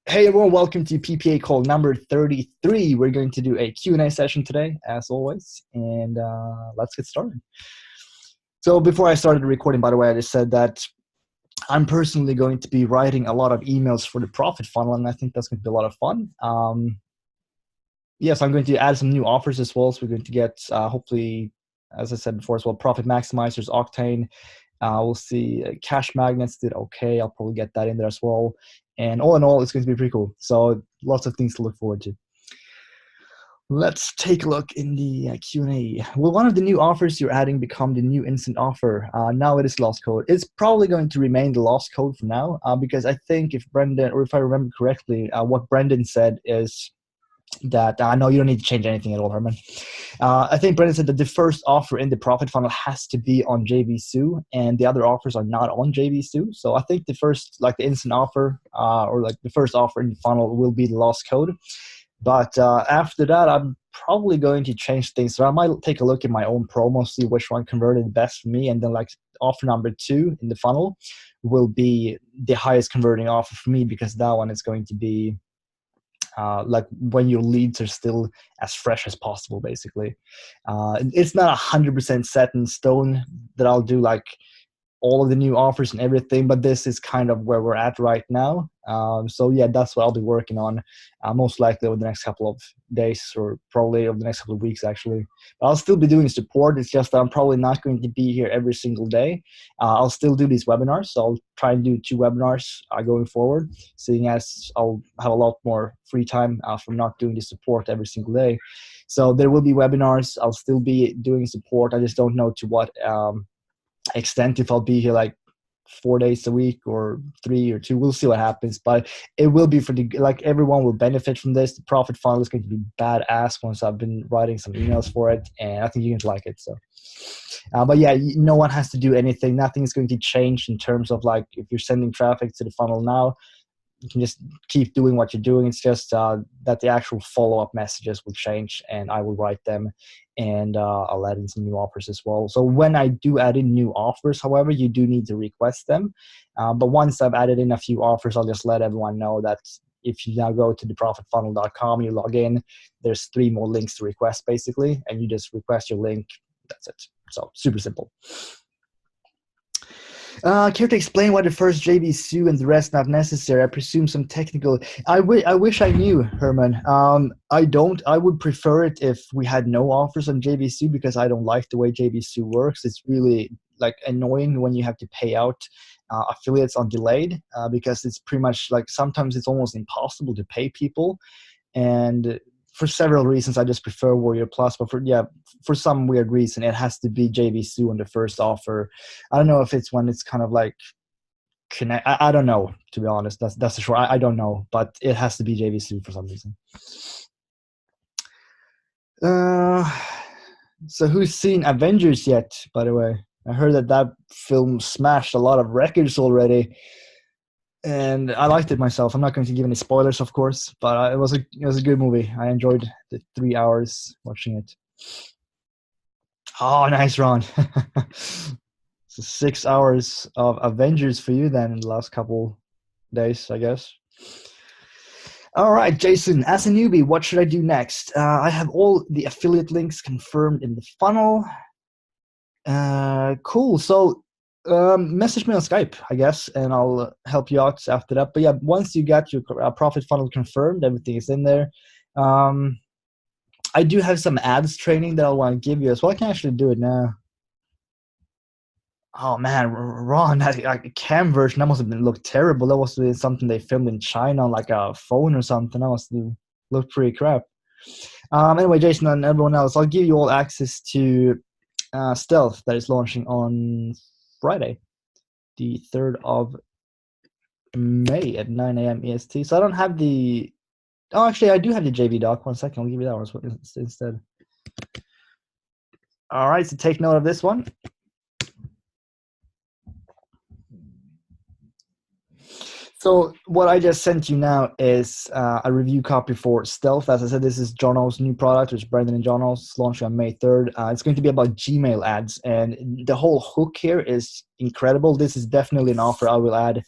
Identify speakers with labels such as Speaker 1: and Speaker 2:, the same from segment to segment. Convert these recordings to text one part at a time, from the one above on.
Speaker 1: Hey everyone, welcome to PPA call number 33. We're going to do a Q&A session today, as always, and let's get started. So before I started recording, by the way, I just said that I'm personally going to be writing a lot of emails for the profit funnel, and I think that's going to be a lot of fun. Yes, I'm going to add some new offers as well, so we're going to get, hopefully, as I said before as well, profit maximizers, Octane. We'll see cash magnets did okay. I'll probably get that in there as well. And all in all, it's going to be pretty cool. So lots of things to look forward to. Let's take a look in the Q&A. Will one of the new offers you're adding become the new instant offer? Now it is lost code. It's probably going to remain the lost code for now because I think if Brendan, or if I remember correctly, what Brendan said is that I know you don't need to change anything at all, Herman. I think Brendan said that the first offer in the profit funnel has to be on JVZoo, and the other offers are not on JVZoo. So I think the first, like the instant offer, or like the first offer in the funnel will be the lost code. But after that, I'm probably going to change things. So I might take a look at my own promo, see which one converted best for me, and then like offer number 2 in the funnel will be the highest converting offer for me because that one is going to be like when your leads are still as fresh as possible, basically. It's not 100% set in stone that I'll do like all of the new offers and everything, but this is kind of where we're at right now. So yeah, that's what I'll be working on most likely over the next couple of days, or probably over the next couple of weeks actually. But I'll still be doing support. It's just that I'm probably not going to be here every single day. I'll still do these webinars, so I'll try and do 2 webinars going forward, seeing as I'll have a lot more free time from not doing the support every single day. So there will be webinars. I'll still be doing support. I just don't know to what extent, if I'll be here like 4 days a week or 3 or 2. We'll see what happens, but it will be for the, like, everyone will benefit from this. The profit funnel is going to be badass once I've been writing some emails for it, and I think you're going to like it. So but yeah, no one has to do anything. Nothing is going to change in terms of like if you're sending traffic to the funnel now, you can just keep doing what you're doing. It's just that the actual follow-up messages will change, and I will write them, and I'll add in some new offers as well. So when I do add in new offers, however, you do need to request them. But once I've added in a few offers, I'll just let everyone know that if you now go to theprofitfunnel.com, you log in, there's 3 more links to request, basically, and you just request your link. That's it. So super simple. Care to explain why the first JVZoo and the rest not necessary? I presume some technical. I wish I knew, Herman. I don't. I would prefer it if we had no offers on JVZoo because I don't like the way JVZoo works. It's really like annoying when you have to pay out affiliates on delayed because it's pretty much like sometimes it's almost impossible to pay people, and for several reasons, I just prefer Warrior Plus, but for some weird reason, it has to be JVZoo on the first offer. I don't know if it's when it's kind of like connect. I don't know, to be honest. That's the short. I don't know, but it has to be JVZoo for some reason. So who's seen Avengers yet? By the way, I heard that film smashed a lot of records already. And I liked it myself. I'm not going to give any spoilers, of course, but it was a good movie. I enjoyed the 3 hours watching it. Oh, nice, Ron. So 6 hours of Avengers for you then in the last couple days, I guess. All right, Jason, as a newbie, what should I do next? I have all the affiliate links confirmed in the funnel. Cool. So message me on Skype, I guess, and I'll help you out after that. But yeah, once you got your profit funnel confirmed, everything is in there. I do have some ads training that I want to give you as well. I can actually do it now. Oh man, Ron, that cam version, that must have looked terrible. That must have been something they filmed in China on like a phone or something. That must have looked pretty crap. Anyway, Jason and everyone else, I'll give you all access to Stealth that is launching on Friday, the 3rd of May at 9 a.m. EST. So I don't have the... Oh, actually, I do have the JV doc. 1 second, I'll give you that one instead. All right, so take note of this one. So what I just sent you now is a review copy for Stealth. As I said, this is Jono's new product, which Brendan and Jono's launching on May 3rd. It's going to be about Gmail ads, and the whole hook here is incredible. This is definitely an offer I will add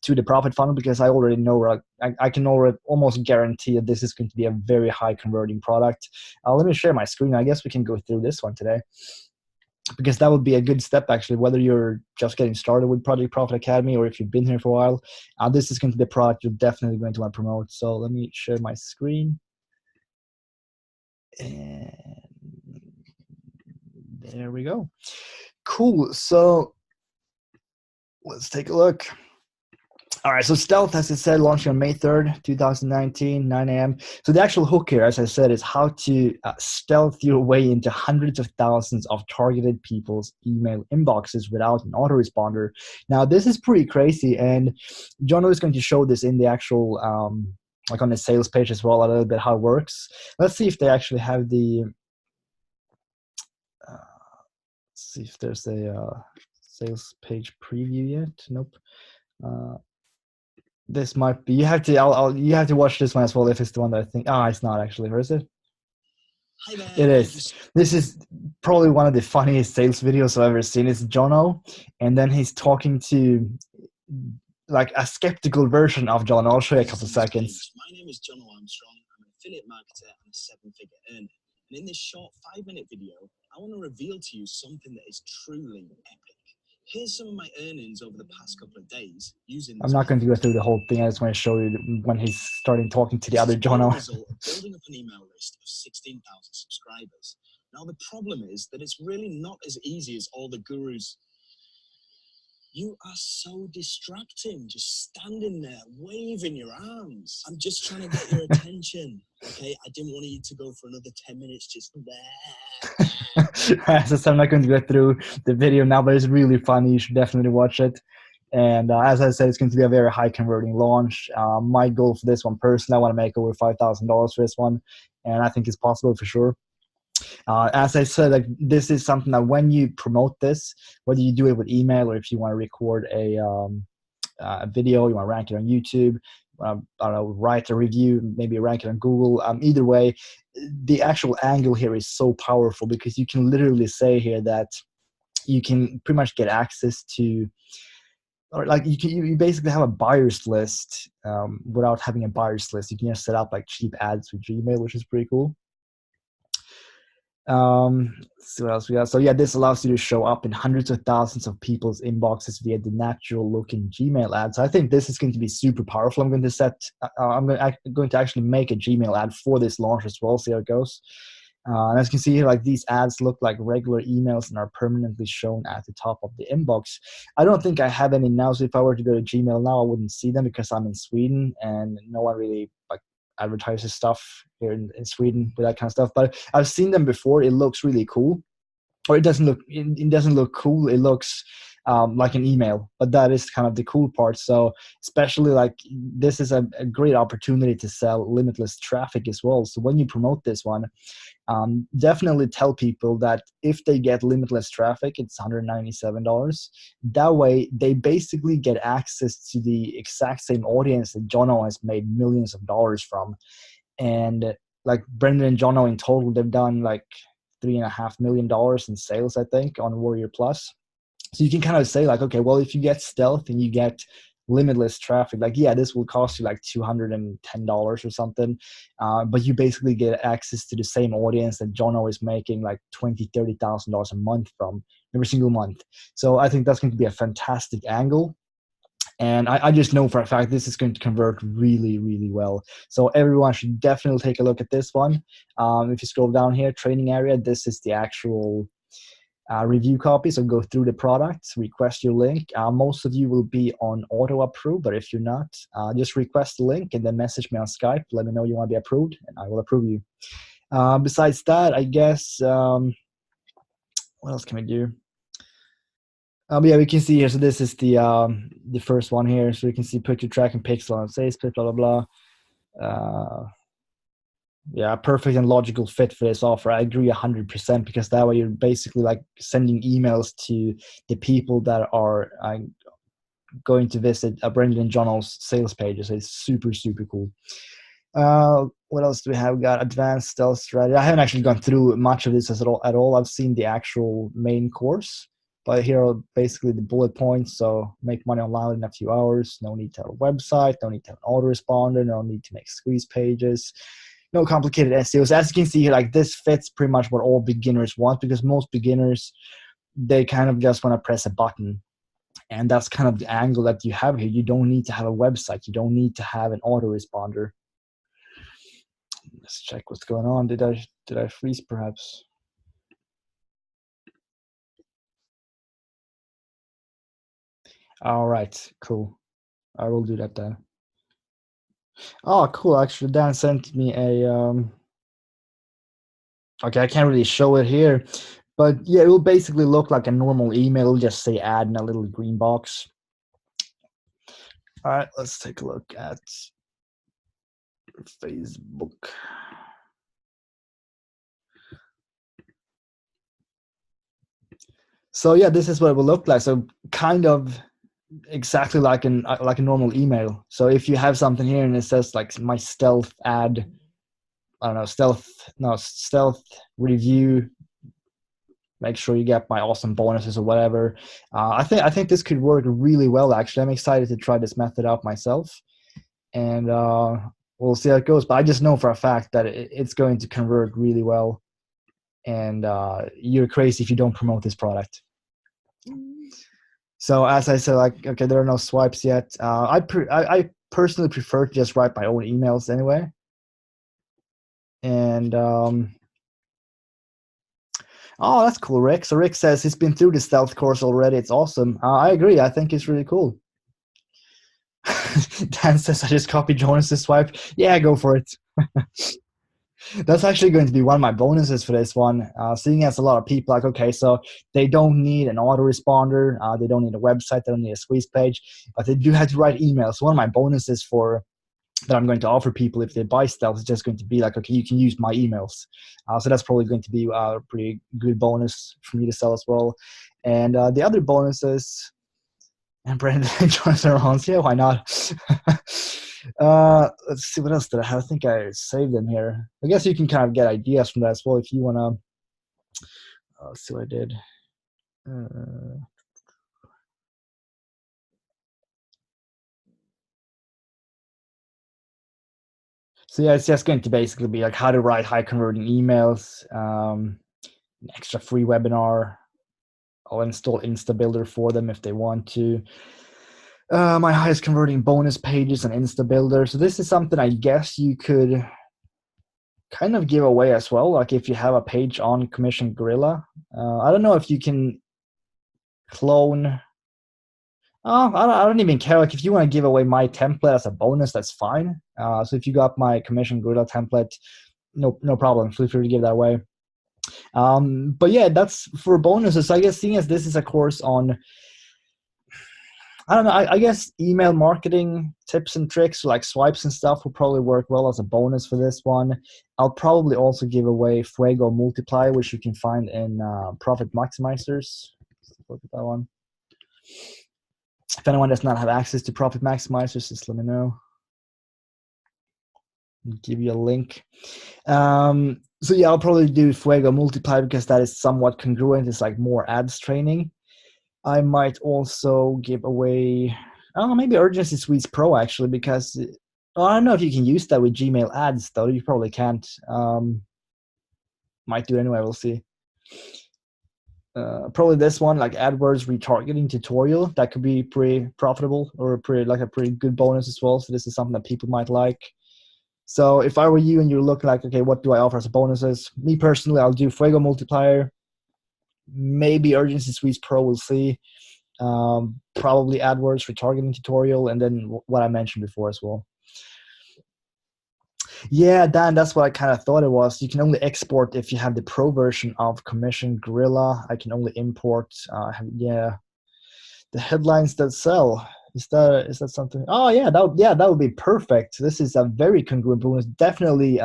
Speaker 1: to the profit funnel, because I already know, I can already almost guarantee that this is going to be a very high converting product. Let me share my screen. I guess we can go through this one today, because that would be a good step, actually, whether you're just getting started with Project Profit Academy or if you've been here for a while. This is going to be a product you're definitely going to want to promote. So let me share my screen. And there we go. Cool. So let's take a look. All right, so Stealth, as I said, launching on May 3rd, 2019, 9 a.m. So the actual hook here, as I said, is how to stealth your way into hundreds of thousands of targeted people's email inboxes without an autoresponder. Now, this is pretty crazy, and Jono is going to show this in the actual, like on the sales page as well, a little bit how it works. Let's see if they actually have the, see if there's a sales page preview yet. Nope. This might be. You have to. You have to watch this one as well if it's the one that I think. It's not actually. Where is it?
Speaker 2: Hi there.
Speaker 1: It is. This is probably one of the funniest sales videos I've ever seen. It's Jono, and then he's talking to like a skeptical version of Jono. I'll show you a couple seconds.
Speaker 2: My name is Jono Armstrong. I'm an affiliate marketer and a 7-figure earner. And in this short 5-minute video, I want to reveal to you something that is truly epic. Here's some of my earnings over the past couple of days using this.
Speaker 1: I'm not going to go through the whole thing. I just want to show you when he's starting talking to the other Jono.
Speaker 2: Result of building up an email list of 16,000 subscribers. Now the problem is that it's really not as easy as all the gurus. You are so distracting, just standing there, waving your arms. I'm just trying to get your attention, okay? I didn't want you to go for another 10 minutes just there.
Speaker 1: As I said, I'm not going to go through the video now, but it's really funny. You should definitely watch it. And as I said, it's going to be a very high converting launch. My goal for this one personally, I want to make over $5,000 for this one. And I think it's possible for sure. As I said, like this is something that when you promote this, whether you do it with email or if you want to record a video, you want to rank it on YouTube, I don't know, write a review, maybe rank it on Google. Either way, the actual angle here is so powerful because you can literally say here that you can pretty much get access to, or like you basically have a buyers list without having a buyers list. You can just set up like cheap ads with Gmail, which is pretty cool. Let's see what else we got. So yeah, this allows you to show up in hundreds of thousands of people's inboxes via the natural looking Gmail ads. I think this is going to be super powerful. I'm going to actually make a Gmail ad for this launch as well. See how it goes. And as you can see here, like these ads look like regular emails and are permanently shown at the top of the inbox. I don't think I have any now. So if I were to go to Gmail now, I wouldn't see them because I'm in Sweden and no one really like advertises stuff here in Sweden with that kind of stuff, but I've seen them before. It looks really cool, or it doesn't look cool. It looks like an email, but that is kind of the cool part. So especially like this is a great opportunity to sell limitless traffic as well. So when you promote this one, definitely tell people that if they get limitless traffic, it's $197. That way they basically get access to the exact same audience that Jono has made millions of dollars from. And like Brendan and Jono in total, they've done like $3.5 million in sales, I think, on Warrior Plus. So you can kind of say like, okay, well, if you get stealth and you get limitless traffic, like, yeah, this will cost you like $210 or something. But you basically get access to the same audience that Jono is making like $20,000, $30,000 a month from every single month. So I think that's going to be a fantastic angle. And I just know for a fact this is going to convert really, really well. So everyone should definitely take a look at this one. If you scroll down here, training area, this is the actual review copy. So go through the products, request your link. Most of you will be on auto approve, but if you're not, just request the link and then message me on Skype. Let me know you want to be approved and I will approve you. Besides that, I guess, what else can we do? Yeah, we can see here. So this is the first one here. So we can see picture tracking pixel on Facebook, blah, blah, blah. Yeah, perfect and logical fit for this offer. I agree 100% because that way you're basically like sending emails to the people that are going to visit Brendan and Jono's sales pages. So it's super, super cool. What else do we have? We got advanced stealth strategy. I haven't actually gone through much of this at all. I've seen the actual main course. But here are basically the bullet points. So make money online in a few hours. No need to have a website. No need to have an autoresponder. No need to make squeeze pages. No complicated SEO. So as you can see here, like this fits pretty much what all beginners want, because most beginners, they kind of just want to press a button. And that's kind of the angle that you have here. You don't need to have a website. You don't need to have an autoresponder. Let's check what's going on. Did I freeze perhaps? All right, cool. I will do that then. Oh, cool. Actually, Dan sent me a okay, I can't really show it here, but yeah, it will basically look like a normal email. It'll just say add in a little green box. All right, let's take a look at Facebook. So yeah, this is what it will look like. So kind of exactly like a normal email. So if you have something here and it says like my stealth ad, I don't know, stealth review, make sure you get my awesome bonuses or whatever. I think this could work really well. Actually, I'm excited to try this method out myself, and we'll see how it goes. But I just know for a fact that it's going to convert really well, and you're crazy if you don't promote this product. So as I said, like, okay, there are no swipes yet. I personally prefer to just write my own emails anyway. And oh, that's cool, Rick. So Rick says he's been through the stealth course already. It's awesome. I agree. I think it's really cool. Dan says I just copied Jonas's swipe. Yeah, go for it. That's actually going to be one of my bonuses for this one. Seeing as a lot of people like, okay, so they don't need an autoresponder, they don't need a website, they don't need a squeeze page, but they do have to write emails. So one of my bonuses for that I'm going to offer people if they buy Stealth is just going to be like, okay, you can use my emails. So that's probably going to be a pretty good bonus for me to sell as well. And the other bonuses, and Brandon and Jonathan Rollins, yeah, why not? Let's see, what else did I have? I think I saved them here. I guess you can kind of get ideas from that as well if you want to. Let's see what I did. So yeah, it's just going to basically be like how to write high converting emails, an extra free webinar. I'll install InstaBuilder for them if they want to. My highest converting bonus pages on InstaBuilder. So this is something I guess you could kind of give away as well. Like if you have a page on Commission Gorilla, I don't know if you can clone. Oh, I don't even care. Like if you want to give away my template as a bonus, that's fine. So if you got my Commission Gorilla template, no problem. Feel free to give that away. But yeah, that's for bonuses. I guess seeing as this is a course on, I don't know, I guess email marketing tips and tricks like swipes and stuff will probably work well as a bonus for this one. I'll probably also give away Fuego Multiplier, which you can find in Profit Maximizers. Let's look at that one. If anyone does not have access to Profit Maximizers, just let me know. I'll give you a link. So yeah, I'll probably do Fuego Multiplier because that is somewhat congruent. It's like more ads training. I might also give away, maybe Urgency Suites Pro actually, because I don't know if you can use that with Gmail ads though. You probably can't. Might do anyway. We'll see. Probably this one, like AdWords retargeting tutorial, that could be pretty profitable or a pretty good bonus as well. So this is something that people might like. So if I were you and you're looking like, okay, what do I offer as bonuses? Me personally, I'll do Fuego Multiplier, maybe Urgency Suites Pro, we'll see. Probably AdWords retargeting tutorial, and then what I mentioned before as well. Yeah, Dan, that's what I kind of thought it was. You can only export if you have the pro version of Commission Gorilla. I can only import. The headlines that sell. Is that something? Oh yeah, that would be perfect. This is a very congruent bonus. Definitely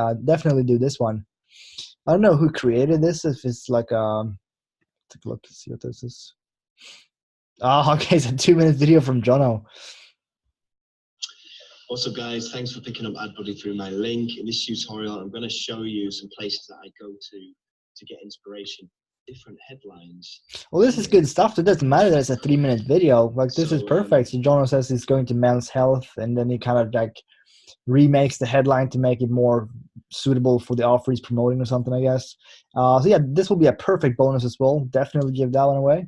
Speaker 1: do this one. I don't know who created this. If it's like take a look to see what this is. Oh, okay, it's a 2-minute video from Jono.
Speaker 2: Also, guys, thanks for picking up AdBuddy through my link. In this tutorial, I'm going to show you some places that I go to get inspiration. different headlines.
Speaker 1: Well, this is good stuff. It doesn't matter that it's a 3-minute video. Like, this is perfect. So Jono says he's going to Men's Health, and then he kind of like remakes the headline to make it more suitable for the offer he's promoting or something, I guess. So yeah, this will be a perfect bonus as well. Definitely give that one away.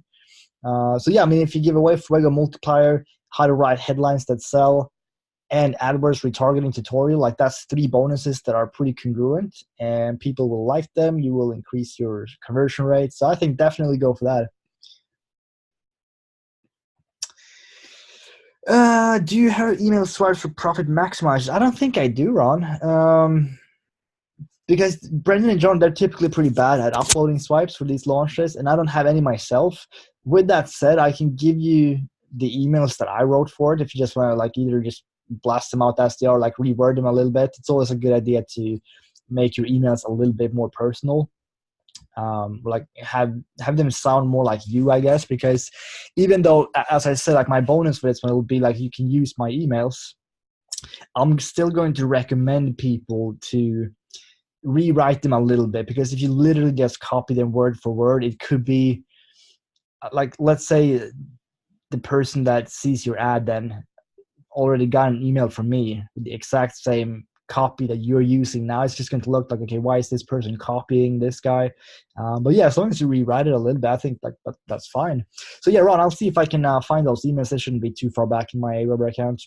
Speaker 1: So yeah, I mean, if you give away Fuego Multiplier, how to write headlines that sell, and AdWords retargeting tutorial, like that's 3 bonuses that are pretty congruent, and people will like them. You will increase your conversion rate. So I think definitely go for that. Do you have email swipes for profit maximizers? I don't think I do, Ron. Because Brendan and John, they're typically pretty bad at uploading swipes for these launches, and I don't have any myself. With that said, I can give you the emails that I wrote for it if you just want to like either just blast them out as they are, like reword them a little bit. It's always a good idea to make your emails a little bit more personal. Like have them sound more like you, I guess, because even though, as I said, like my bonus for this one will be like you can use my emails, I'm still going to recommend people to rewrite them a little bit, because if you literally just copy them word for word, it could be like, let's say the person that sees your ad then already got an email from me with the exact same copy that you're using now. It's just going to look like, okay, why is this person copying this guy? But yeah, as long as you rewrite it a little bit, I think like that's fine. So yeah, Ron, I'll see if I can find those emails. They shouldn't be too far back in my Aweber account.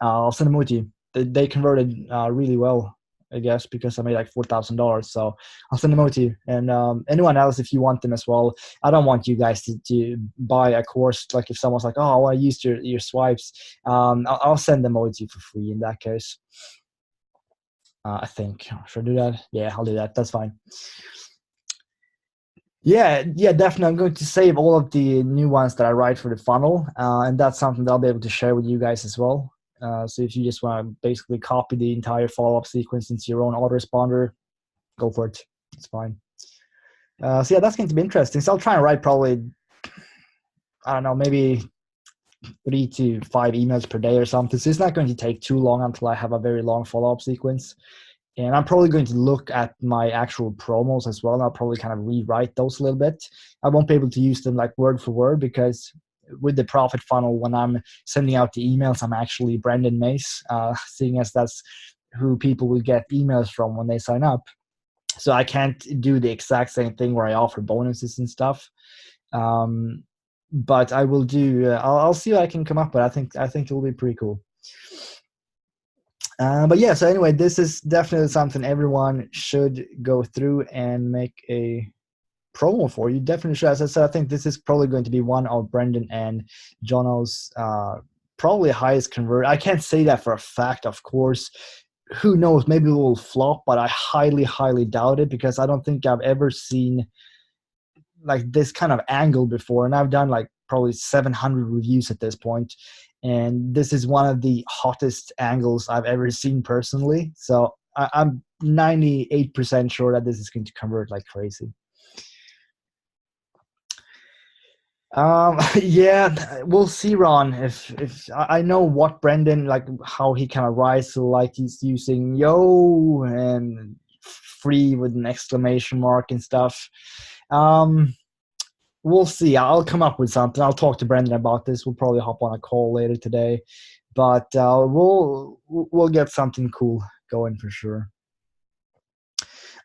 Speaker 1: I'll send them with you. They converted really well, I guess, because I made like $4,000. So I'll send them out to you. And anyone else, if you want them as well, I don't want you guys to buy a course. Like if someone's like, oh, I want to use your swipes, I'll send them out to you for free in that case. I think. Should I do that? Yeah, I'll do that. That's fine. Yeah, definitely. I'm going to save all of the new ones that I write for the funnel. And that's something that I'll be able to share with you guys as well. So if you just want to basically copy the entire follow-up sequence into your own autoresponder, go for it. It's fine. So yeah, that's going to be interesting. So I'll try and write probably, I don't know, maybe 3 to 5 emails per day or something. So it's not going to take too long until I have a very long follow-up sequence. And I'm probably going to look at my actual promos as well. And I'll probably kind of rewrite those a little bit. I won't be able to use them like word for word, because with the profit funnel, when I'm sending out the emails, I'm actually Brendan Mace, seeing as that's who people will get emails from when they sign up. So I can't do the exact same thing where I offer bonuses and stuff. But I will do. I'll see what I can come up with. I think it will be pretty cool. But yeah, so anyway, this is definitely something everyone should go through and make a promo for. You definitely should. As I said, I think this is probably going to be one of Brendan and Jono's probably highest convert. I can't say that for a fact, of course. Who knows? Maybe it will flop, but I highly, highly doubt it, because I don't think I've ever seen like this kind of angle before. And I've done like probably 700 reviews at this point, and this is one of the hottest angles I've ever seen personally. So I'm 98% sure that this is going to convert like crazy. Yeah, we'll see, Ron. If I know what Brendan, like how he kind of writes, so like he's using yo and free with an exclamation mark and stuff. We'll see. I'll come up with something. I'll talk to Brendan about this. We'll probably hop on a call later today, but we'll get something cool going for sure.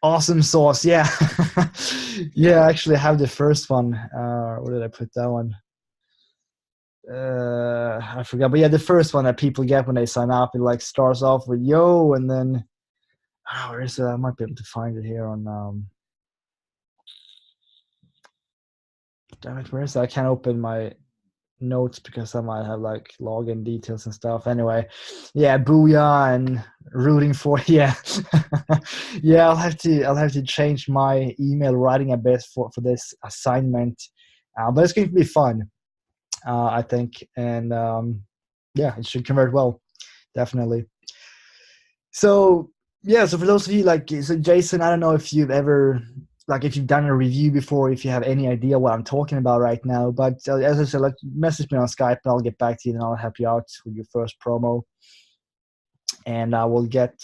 Speaker 1: Awesome sauce, yeah. Yeah, I actually have the first one. Where did I put that one? I forgot, but yeah, the first one that people get when they sign up, it like starts off with yo, and then where is it? I might be able to find it here on damn it, where is it? I can't open my notes because I might have like login details and stuff. Anyway, yeah, booyah and rooting for yeah. Yeah, I'll have to change my email writing a bit for this assignment, but it's going to be fun, I think, and yeah, it should convert well, definitely. So yeah, so for those of you so Jason, I don't know if you've ever if you've done a review before, if you have any idea what I'm talking about right now, but as I said, message me on Skype and I'll get back to you and I'll help you out with your first promo. and we'll get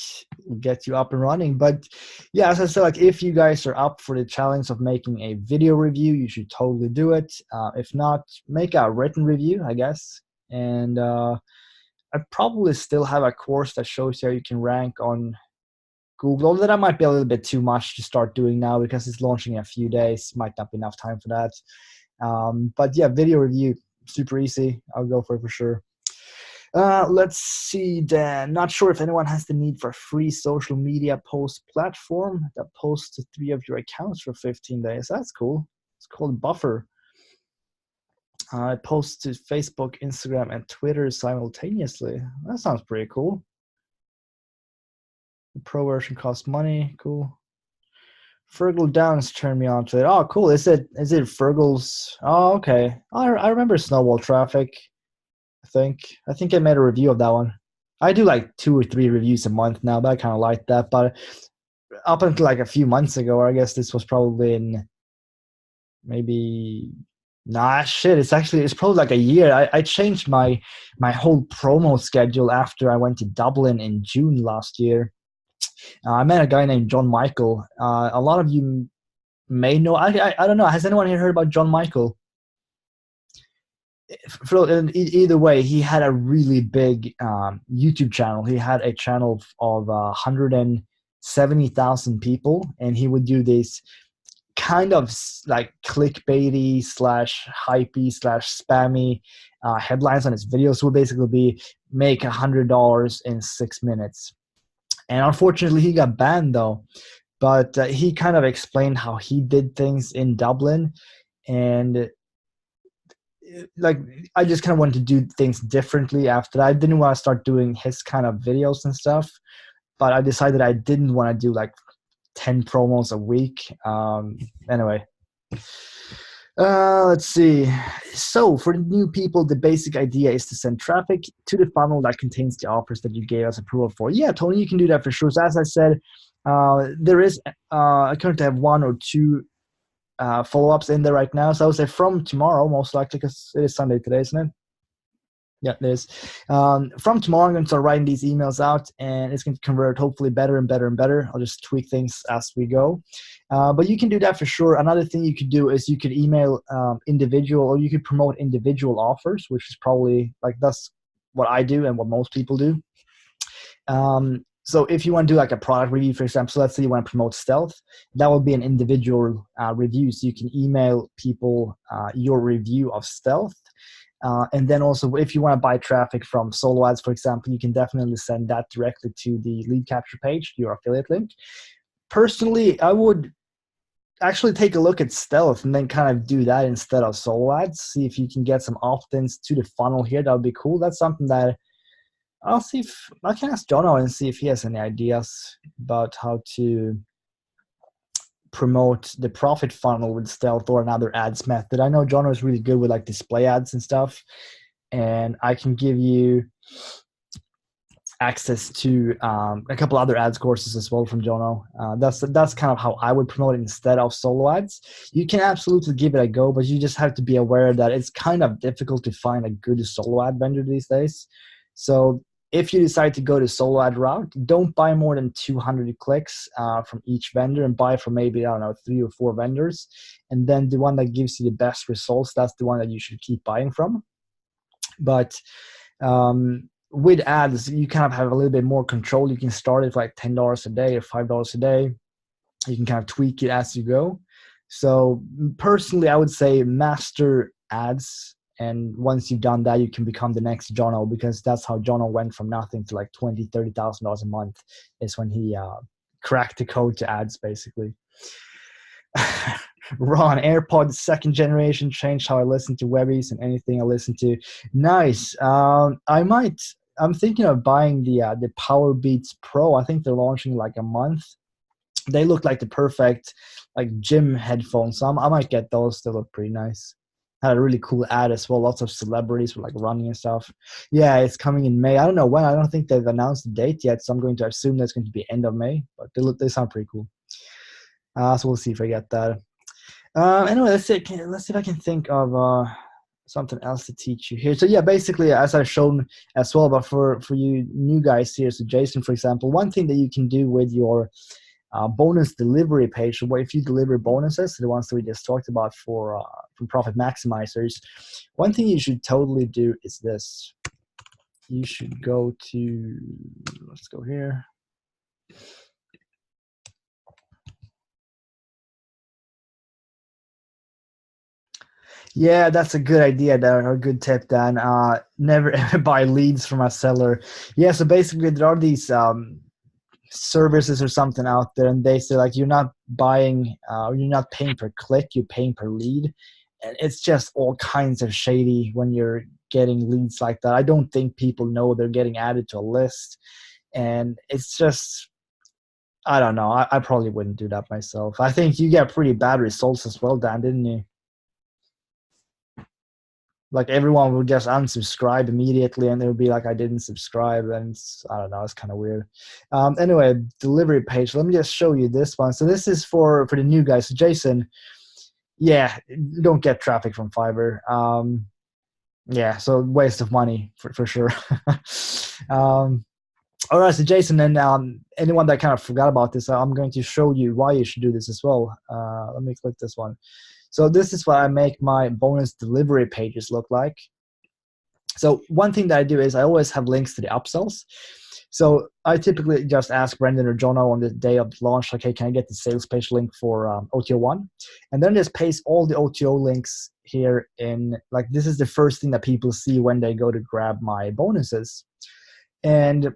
Speaker 1: you up and running. But yeah, as I said, like if you guys are up for the challenge of making a video review, you should totally do it. If not, make a written review, I guess. And I probably still have a course that shows how you can rank on Google. That might be a little bit too much to start doing now because it's launching in a few days. Might not be enough time for that. But yeah, video review, super easy. I'll go for it for sure. Let's see, Dan. Not sure if anyone has the need for a free social media post platform that posts to 3 of your accounts for 15 days. That's cool. It's called Buffer. It posts to Facebook, Instagram, and Twitter simultaneously. That sounds pretty cool. The pro version costs money. Cool. Fergal Downs turned me on to it. Oh, cool. Is it Fergal's? Oh, okay. I remember Snowball Traffic. I think I made a review of that one. I do like 2 or 3 reviews a month now, but I kind of like that. But up until like a few months ago, I guess this was probably in maybe it's probably like a year. I changed my whole promo schedule after I went to Dublin in June last year. I met a guy named John Michael. A lot of you may know. I don't know. Has anyone here heard about John Michael? Either way, he had a really big YouTube channel. He had a channel of 170,000 people, and he would do these kind of like clickbaity / hypey / spammy headlines on his videos. Would basically be make $100 in 6 minutes. And unfortunately, he got banned though. But he kind of explained how he did things in Dublin, and like I just kind of wanted to do things differently after that. I didn't want to start doing his kind of videos and stuff, but I decided I didn't want to do like 10 promos a week. Anyway, let's see. So for new people, the basic idea is to send traffic to the funnel that contains the offers that you gave us approval for. Yeah, Tony, you can do that for sure. So as I said, there is I currently have 1 or 2 follow-ups in there right now. So I would say from tomorrow, most likely, because it is Sunday today, isn't it? Yeah, it is. From tomorrow, I'm going to start writing these emails out, and it's going to convert hopefully better and better and better. I'll just tweak things as we go. But you can do that for sure. Another thing you could do is you could email individual, or you could promote individual offers, which is probably like that's what I do and what most people do. So if you want to do like a product review, for example, so let's say you want to promote Stealth, that will be an individual review. So you can email people your review of Stealth. And then also if you want to buy traffic from Solo Ads, for example, you can definitely send that directly to the lead capture page, your affiliate link. Personally, I would actually take a look at Stealth and then kind of do that instead of Solo Ads. See if you can get some opt-ins to the funnel here. That would be cool. That's something that I can ask Jono and see if he has any ideas about how to promote the profit funnel with Stealth or another ads method. I know Jono is really good with like display ads and stuff, and I can give you access to a couple other ads courses as well from Jono. That's kind of how I would promote it instead of solo ads. You can absolutely give it a go, but you just have to be aware that it's kind of difficult to find a good solo ad vendor these days. So if you decide to go the solo ad route, don't buy more than 200 clicks from each vendor, and buy from maybe, 3 or 4 vendors. And then the one that gives you the best results, that's the one that you should keep buying from. But with ads, you kind of have a little bit more control. You can start it for like $10 a day or $5 a day. You can kind of tweak it as you go. So personally, I would say master ads. And once you've done that, you can become the next Jono, because that's how Jono went from nothing to like $20,000, $30,000 a month, is when he cracked the code to ads, basically. Ron, AirPods 2nd generation changed how I listen to Webbies and anything I listen to. Nice. I'm thinking of buying the Powerbeats Pro. I think they're launching like a month. They look like the perfect like gym headphones. So I might get those. They look pretty nice. Had a really cool ad as well. Lots of celebrities with like running and stuff. Yeah, it's coming in May. I don't know when. I don't think they've announced the date yet. So I'm going to assume that's going to be end of May. But they sound pretty cool. So we'll see if I get that. Anyway, let's see if I can think of something else to teach you here. So yeah, basically, as I've shown as well, but for you new guys here, so Jason, for example, one thing that you can do with your bonus delivery page, where if you deliver bonuses, the ones that we just talked about for from Profit Maximizers, one thing you should totally do is this. You should go to, let's go here. Yeah, that's a good idea, Dan, or a good tip, Dan. Never ever buy leads from a seller. Yeah, so basically there are these services or something out there, and they say like you're not buying, you're not paying per click, you're paying per lead. And it's just all kinds of shady when you're getting leads like that. I don't think people know they're getting added to a list. And it's just, I don't know. I probably wouldn't do that myself. I think you get pretty bad results as well, Dan, didn't you? Like everyone would just unsubscribe immediately, and they would be like, I didn't subscribe. And I don't know, it's kind of weird. Anyway, delivery page. Let me just show you this one. So this is for the new guys. So Jason, yeah, don't get traffic from Fiverr. Yeah, so waste of money for sure. All right, so Jason, and anyone that kind of forgot about this, I'm going to show you why you should do this as well. Let me click this one. So this is what I make my bonus delivery pages look like. So one thing that I do is I always have links to the upsells. So I typically just ask Brendan or Jono on the day of launch, like, hey, can I get the sales page link for OTO1? And then just paste all the OTO links here in, like, this is the first thing that people see when they go to grab my bonuses. And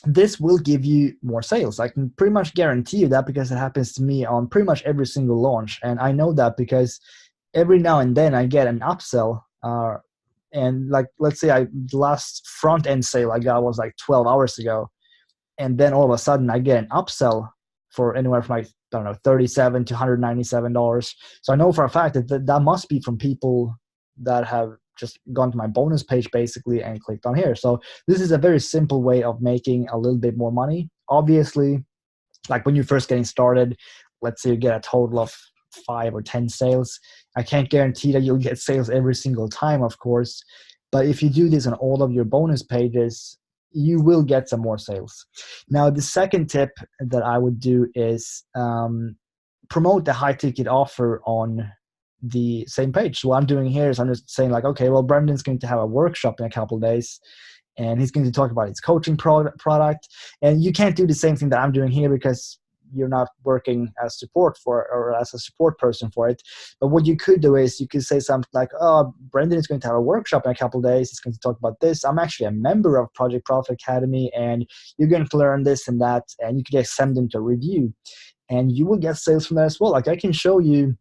Speaker 1: this will give you more sales. I can pretty much guarantee you that because it happens to me on pretty much every single launch. And I know that because every now and then I get an upsell. And like, let's say the last front end sale I got was like 12 hours ago. And then all of a sudden I get an upsell for anywhere from like, I don't know, $37 to $197. So I know for a fact that that must be from people that have just gone to my bonus page basically and clicked on here. So this is a very simple way of making a little bit more money. Obviously, like when you're first getting started, let's say you get a total of 5 or 10 sales. I can't guarantee that you'll get sales every single time, of course. But if you do this on all of your bonus pages, you will get some more sales. Now, the second tip that I would do is promote the high ticket offer on the same page. So what I'm doing here is I'm just saying like, okay, well, Brendan's going to have a workshop in a couple of days, and he's going to talk about his coaching product. And you can't do the same thing that I'm doing here because you're not working as support for or as a support person for it. But what you could do is you could say something like, oh, Brendan is going to have a workshop in a couple of days. He's going to talk about this. I'm actually a member of Project Profit Academy, and you're going to learn this and that. And you could just send them to review, and you will get sales from that as well. Like I can show you.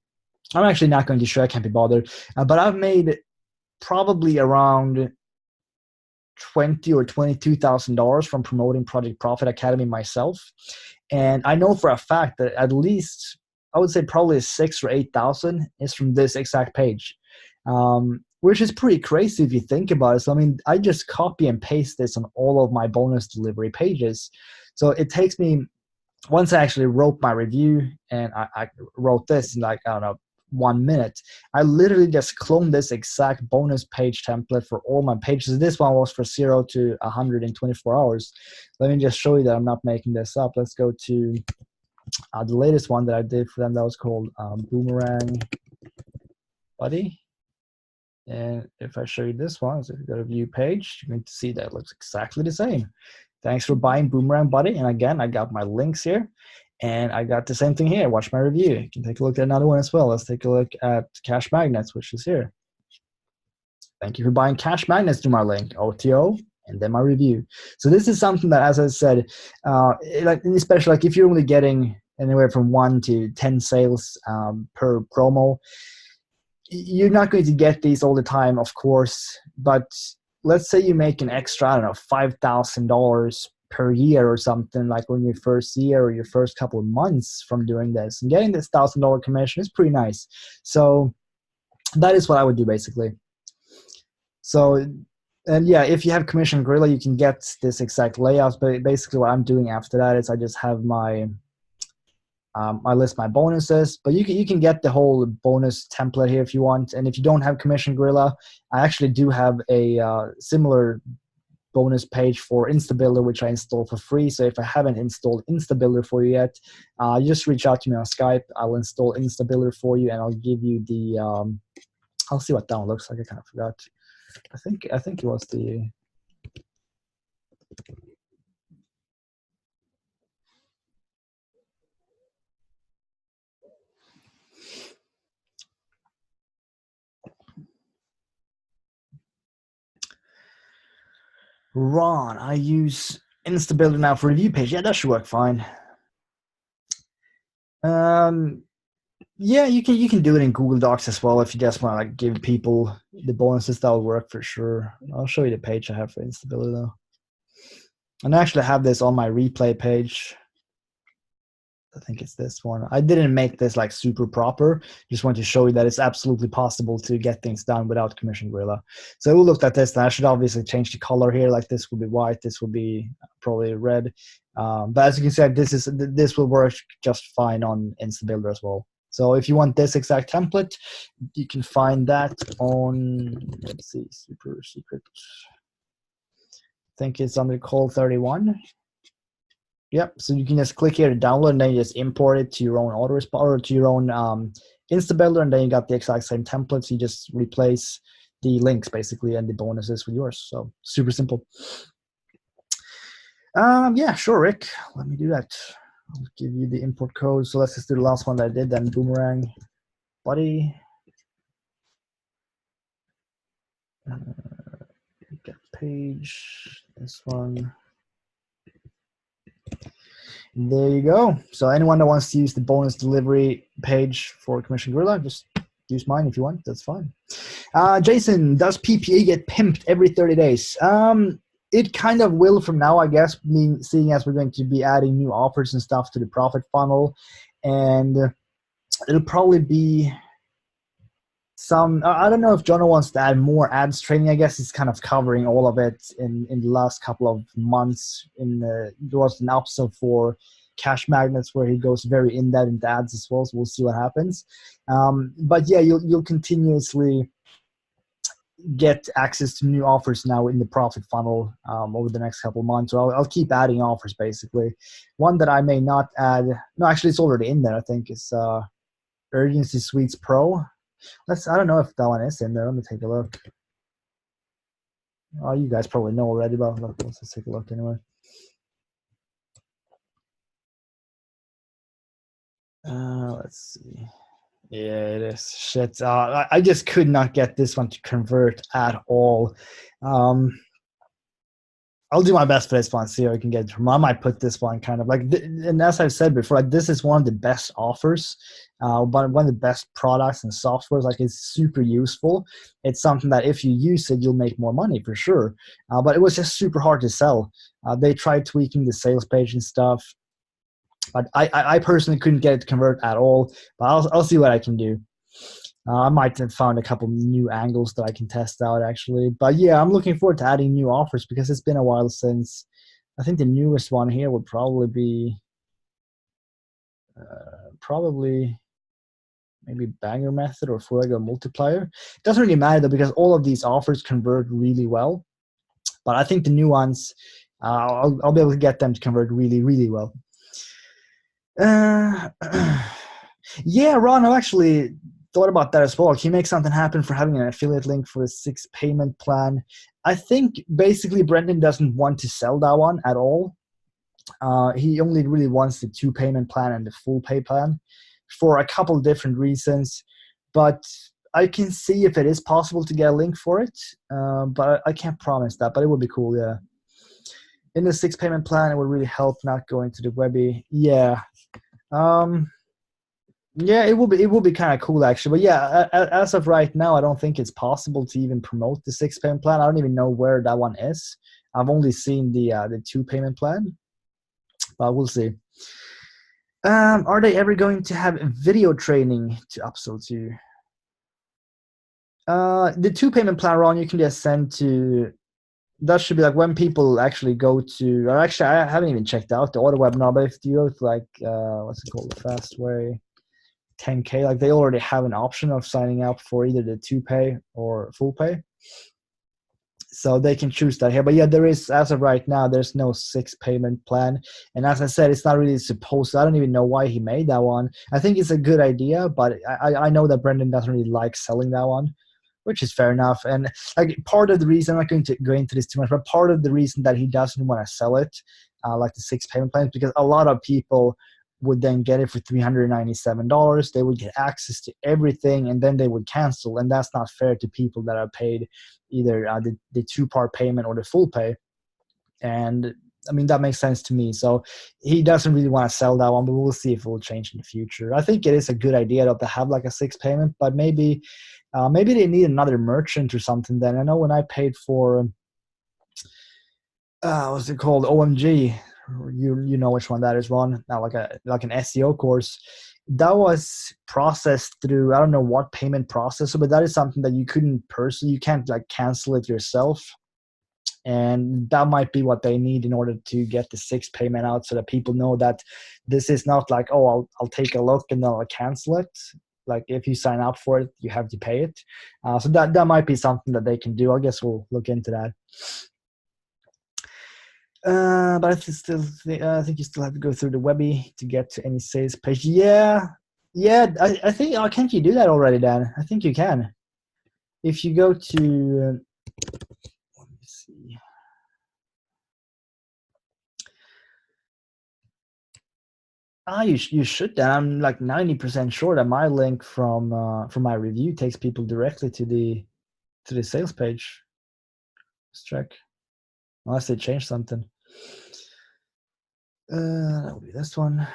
Speaker 1: I'm actually not going to show. I can't be bothered. But I've made probably around $20,000 or $22,000 from promoting Project Profit Academy myself, and I know for a fact that at least I would say probably 6,000 or 8,000 is from this exact page, which is pretty crazy if you think about it. So I mean, I just copy and paste this on all of my bonus delivery pages. So it takes me, once I actually wrote my review and I wrote this in like, I don't know, 1 minute, I literally just cloned this exact bonus page template for all my pages. This one was for 0 to 100 in 24 hours. Let me just show you that I'm not making this up. Let's go to the latest one that I did for them. That was called Boomerang Buddy. And if I show you this one, so if you go to view page, you're going to see that it looks exactly the same. Thanks for buying Boomerang Buddy. And again, I got my links here. And I got the same thing here. Watch my review. You can take a look at another one as well. Let's take a look at Cash Magnets, which is here. Thank you for buying Cash Magnets to my link, OTO, and then my review. So this is something that, as I said, like especially like if you're only getting anywhere from 1 to 10 sales per promo, you're not going to get these all the time, of course. But let's say you make an extra, I don't know, $5,000 per year or something, like on your first year or your first couple of months from doing this, and getting this $1,000 commission is pretty nice. So that is what I would do basically. So, and yeah, if you have Commission Gorilla, you can get this exact layout. But basically what I'm doing after that is I just have my I list my bonuses, but you can get the whole bonus template here if you want. And if you don't have Commission Gorilla, I actually do have a similar bonus page for Instabuilder, which I installed for free. So if I haven't installed Instabuilder for you yet, you just reach out to me on Skype. I'll install Instabuilder for you, and I'll give you the. I'll see what that one looks like. I kind of forgot. I think it was the. Ron, I use Instabuilder now for review page. Yeah, that should work fine. Yeah, you can do it in Google Docs as well if you just want to like give people the bonuses. That'll work for sure. I'll show you the page I have for Instabuilder though. And I actually have this on my replay page. I think it's this one. I didn't make this like super proper. Just want to show you that it's absolutely possible to get things done without Commission Gorilla. So we looked at this, and I should obviously change the color here. Like this will be white, this will be probably red. But as you can see, this will work just fine on Instabuilder as well. So if you want this exact template, you can find that on, let's see, super secret. I think it's under Call31. Yep, so you can just click here to download, and then you just import it to your own autoresponder or to your own Instabuilder, and then you got the exact same templates. You just replace the links basically and the bonuses with yours. So super simple. Yeah, sure, Rick. Let me do that. I'll give you the import code. So let's just do the last one that I did, then Boomerang Buddy. Get page, this one. There you go. So anyone that wants to use the bonus delivery page for Commission Gorilla, just use mine if you want. That's fine. Jason, does PPA get pimped every 30 days? It kind of will from now, I guess, seeing as we're going to be adding new offers and stuff to the profit funnel. And it'll probably be some, I don't know if Jono wants to add more ads training. I guess he's kind of covering all of it in the last couple of months. There was an episode for Cash Magnets where he goes very in-depth into ads as well, so we'll see what happens. But yeah, you'll continuously get access to new offers now in the profit funnel over the next couple of months. So I'll keep adding offers basically. One that I may not add, no, actually it's already in there, I think, is Urgency Suites Pro. I don't know if that one is in there. Let me take a look. Oh, you guys probably know already, but let's just take a look anyway. Let's see. Yeah, it is. Shit. I just could not get this one to convert at all. I'll do my best for this one, see how I can get it from. I might put this one kind of like, and as I've said before, like this is one of the best offers, one of the best products and softwares. Like it's super useful. It's something that if you use it, you'll make more money for sure. But it was just super hard to sell. They tried tweaking the sales page and stuff, but I personally couldn't get it to convert at all. But I'll see what I can do. I might have found a couple new angles that I can test out actually. But yeah, I'm looking forward to adding new offers because it's been a while since. I think the newest one here would probably be maybe Banger Method or Fuego Multiplier. It doesn't really matter though because all of these offers convert really well. But I think the new ones, I'll be able to get them to convert really, really well. Yeah, Ron, I actually thought about that as well. Can you make something happen for having an affiliate link for a 6 payment plan? I think basically Brendan doesn't want to sell that one at all. He only really wants the 2 payment plan and the full pay plan for a couple of different reasons. But I can see if it is possible to get a link for it. But I can't promise that, but it would be cool, yeah. In the 6 payment plan, it would really help not going to the Webby. Yeah. Yeah, it will be kind of cool actually. But yeah, as of right now, I don't think it's possible to even promote the 6 payment plan. I don't even know where that one is. I've only seen the 2 payment plan, but we'll see. Are they ever going to have video training to upsell to? The 2 payment plan, Ron, you can just send to that should be like when people actually go to, or actually I haven't even checked out the auto webinar, but if you go to like what's it called, the Fastway 10K, like they already have an option of signing up for either the 2Pay or full pay, so they can choose that here. But yeah, there is, as of right now, there's no 6 payment plan, and as I said, it's not really supposed to. I don't even know why he made that one. I think it's a good idea, but I know that Brendan doesn't really like selling that one, which is fair enough. And like part of the reason, I'm not going to go into this too much, but part of the reason that he doesn't want to sell it, like the 6 payment plans, because a lot of people would then get it for $397. They would get access to everything, and then they would cancel, and that's not fair to people that are paid either the 2-part payment or the full pay. And I mean, that makes sense to me. So he doesn't really want to sell that one, but we'll see if it will change in the future. I think it is a good idea to have like a 6 payment, but maybe they need another merchant or something. Then I know when I paid for what's it called, OMG, you know which one that is, Ron. Now like an SEO course that was processed through, I don't know what payment processor, but that is something that you can't like cancel it yourself. And that might be what they need in order to get the 6 payment out, so that people know that this is not like, oh, I'll take a look and then I'll cancel it. Like if you sign up for it, you have to pay it. So that might be something that they can do. I guess we'll look into that. But I think you still have to go through the Webby to get to any sales page. Yeah. I think. Oh, can't you do that already, Dan? I think you can. If you go to, let me see. You should. Dan. I'm like 90% sure that my link from my review takes people directly to the sales page. Let's check. Unless they changed something. That would be this one.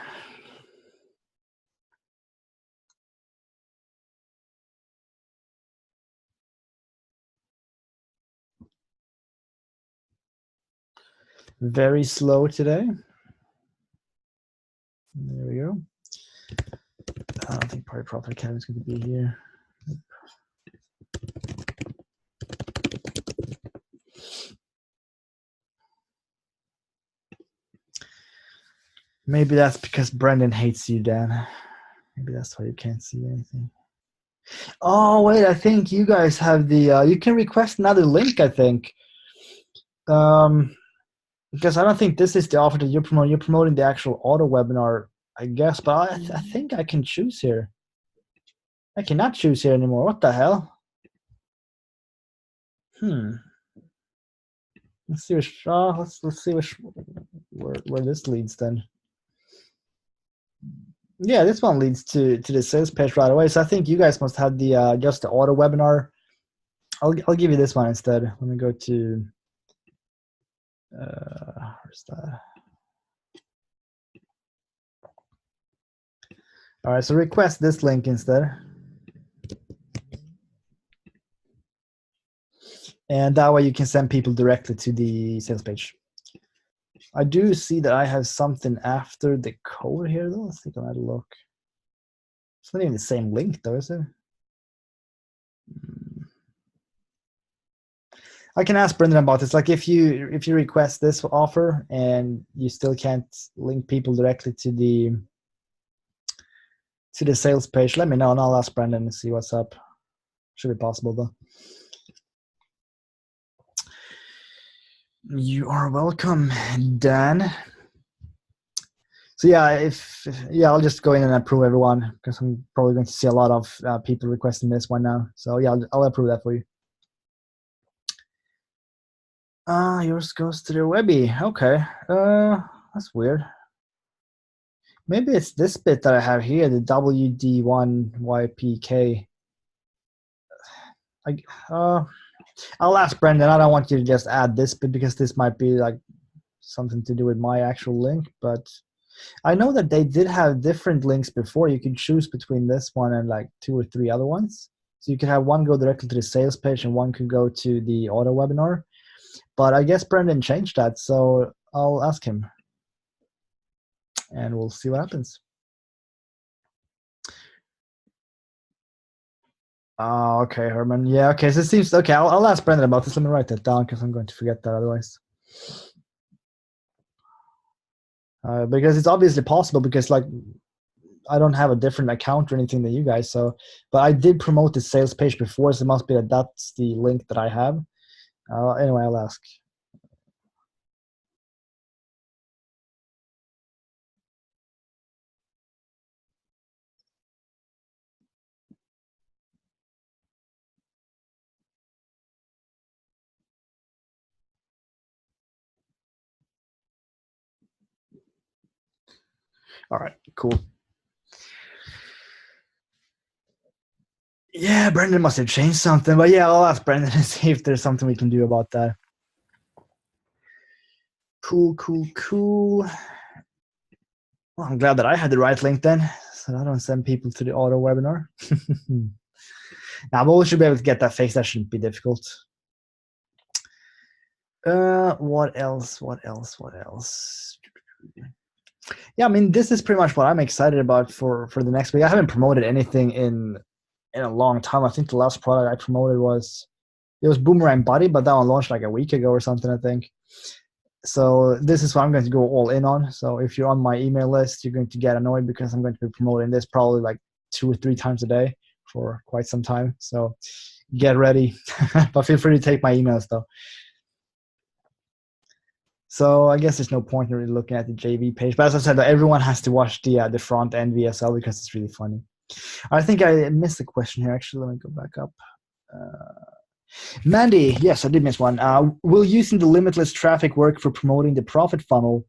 Speaker 1: Very slow today. There we go. I don't think Party Profit Academy is going to be here. Maybe that's because Brendan hates you, Dan. Maybe that's why you can't see anything. Oh, wait, I think you guys have the, you can request another link, I think. Because I don't think this is the offer that you're promoting. You're promoting the actual auto webinar, I guess, but I think I can choose here. I cannot choose here anymore. What the hell? Let's see which, let's see where this leads then. Yeah, this one leads to the sales page right away. So I think you guys must have the just the auto webinar. I'll give you this one instead. Let me go to where's that? All right, so request this link instead. And that way you can send people directly to the sales page. I do see that I have something after the code here though. Let's take another look. It's not even the same link though, is it? I can ask Brendan about this. Like if you request this offer and you still can't link people directly to the sales page, let me know and I'll ask Brendan and see what's up. Should be possible though. You are welcome, Dan. So yeah, I'll just go in and approve everyone because I'm probably going to see a lot of people requesting this one now. So yeah, I'll approve that for you. Yours goes to the Webby. Okay. That's weird. Maybe it's this bit that I have here, the WD1YPK. I'll ask Brendan. I don't want you to just add this bit because this might be like something to do with my actual link, but I know that they did have different links before. You could choose between this one and like 2 or 3 other ones. So you could have one go directly to the sales page and one could go to the auto webinar. But I guess Brendan changed that, so I'll ask him. And we'll see what happens. Oh, okay, Herman. Yeah, okay. So it seems okay. I'll ask Brendan about this. Let me write that down because I'm going to forget that otherwise. Because it's obviously possible because like I don't have a different account or anything than you guys. So, but I did promote the sales page before, so it must be that that's the link that I have. Anyway, I'll ask. All right, cool. Yeah, Brendan must have changed something, but yeah, I'll ask Brendan and see if there's something we can do about that. Cool, cool, cool. Well, I'm glad that I had the right link then, so I don't send people to the auto webinar. Now, but we should be able to get that fixed. That shouldn't be difficult. What else? What else? What else? Yeah, I mean, this is pretty much what I'm excited about for the next week. I haven't promoted anything in a long time. I think the last product I promoted was Boomerang Buddy, but that one launched like a week ago or something, I think. So this is what I'm going to go all in on. So if you're on my email list, you're going to get annoyed because I'm going to be promoting this probably like 2 or 3 times a day for quite some time. So get ready, but feel free to take my emails though. So I guess there's no point in really looking at the JV page. But as I said, everyone has to watch the front end VSL because it's really funny. I think I missed a question here. Actually, let me go back up. Mandy, yes, I did miss one. Will using the limitless traffic work for promoting the profit funnel?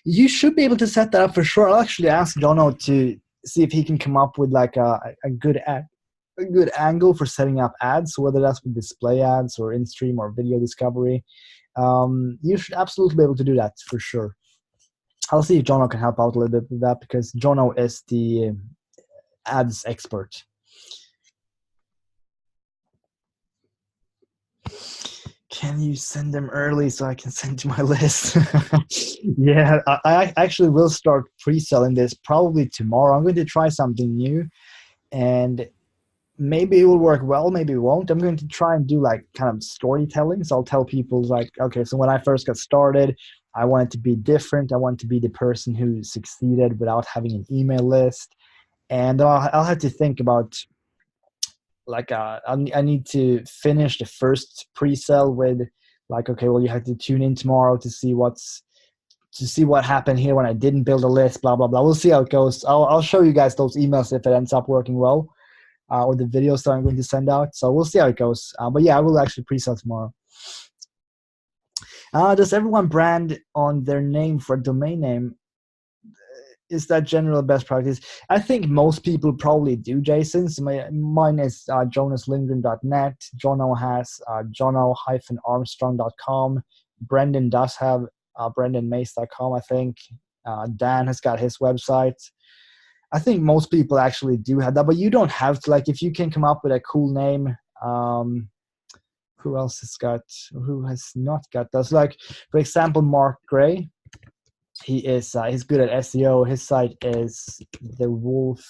Speaker 1: You should be able to set that up for sure. I'll actually ask Jono to see if he can come up with like a good angle for setting up ads, whether that's with display ads or in-stream or video discovery. You should absolutely be able to do that for sure. I'll see if Jono can help out a little bit with that because Jono is the ads expert. Can you send them early so I can send to my list? Yeah, I actually will start pre-selling this probably tomorrow. I'm going to try something new and maybe it will work well, maybe it won't. I'm going to try and do like kind of storytelling. So I'll tell people like, okay, so when I first got started, I wanted to be different. I wanted to be the person who succeeded without having an email list. And I'll have to think about like I need to finish the first pre-sale with like, okay, well, you have to tune in tomorrow to see what happened here when I didn't build a list, blah blah blah. We'll see how it goes. I'll show you guys those emails if it ends up working well, or the videos that I'm going to send out. So we'll see how it goes. But yeah, I will actually pre-sell tomorrow. Does everyone brand on their name for a domain name? Is that general best practice? I think most people probably do, Jason. So mine is jonaslindgren.net. Jono has jono-armstrong.com. Brendan does have brendanmace.com, I think. Dan has got his website. I think most people actually do have that, but you don't have to. Like, if you can come up with a cool name, who else has got? Who has not got those? Like, for example, Mark Gray. He's good at SEO. His site is the Wolf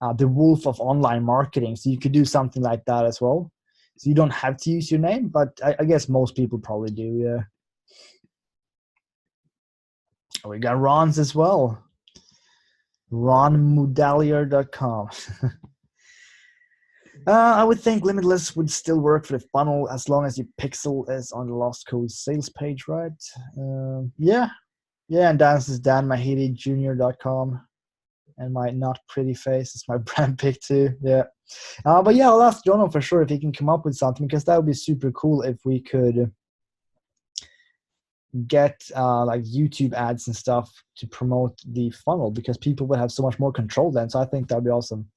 Speaker 1: of online marketing. So you could do something like that as well. So you don't have to use your name, but I guess most people probably do. Yeah. We got Ron's as well. RonMudalier.com. I would think Limitless would still work for the funnel as long as your pixel is on the Lost Code sales page, right? Yeah. Yeah, and Dan's is danmahidi.jr.com. And my not pretty face is my brand pick too. Yeah. But yeah, I'll ask Jono for sure if he can come up with something because that would be super cool if we could get like YouTube ads and stuff to promote the funnel because people would have so much more control then. So I think that'd be awesome.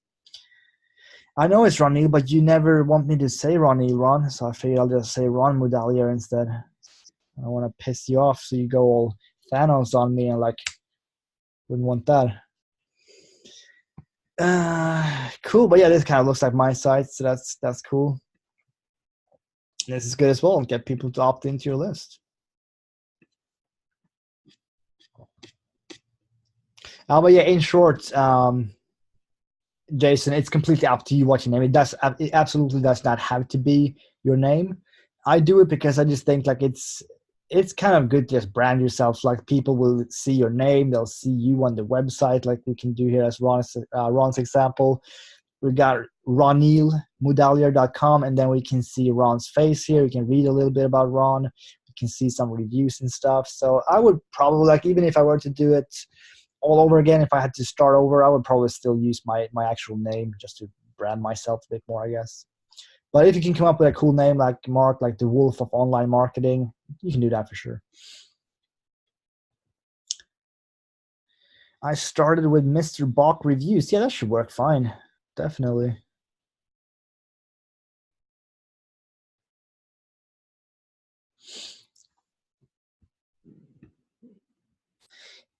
Speaker 1: I know it's Ronnie, but you never want me to say Ronnie, Ron. So I figured I'll just say Ron Mudalier instead. I don't want to piss you off, so you go all Thanos on me and like wouldn't want that. Cool, but yeah, this kind of looks like my site, so that's cool. This is good as well. Get people to opt into your list. But yeah, in short, Jason, it's completely up to you what your name. It absolutely does not have to be your name. I do it because I just think like it's kind of good to just brand yourself. Like people will see your name, they'll see you on the website, like we can do here as Ron's example. We got ronneilmudaliar.com, and then we can see Ron's face here. We can read a little bit about Ron. We can see some reviews and stuff. So I would probably, like, even if I were to do it all over again, if I had to start over, I would probably still use my actual name just to brand myself a bit more, I guess. But if you can come up with a cool name like Mark, like the Wolf of Online Marketing, you can do that for sure. I started with Mr. Bach Reviews. Yeah, that should work fine. Definitely.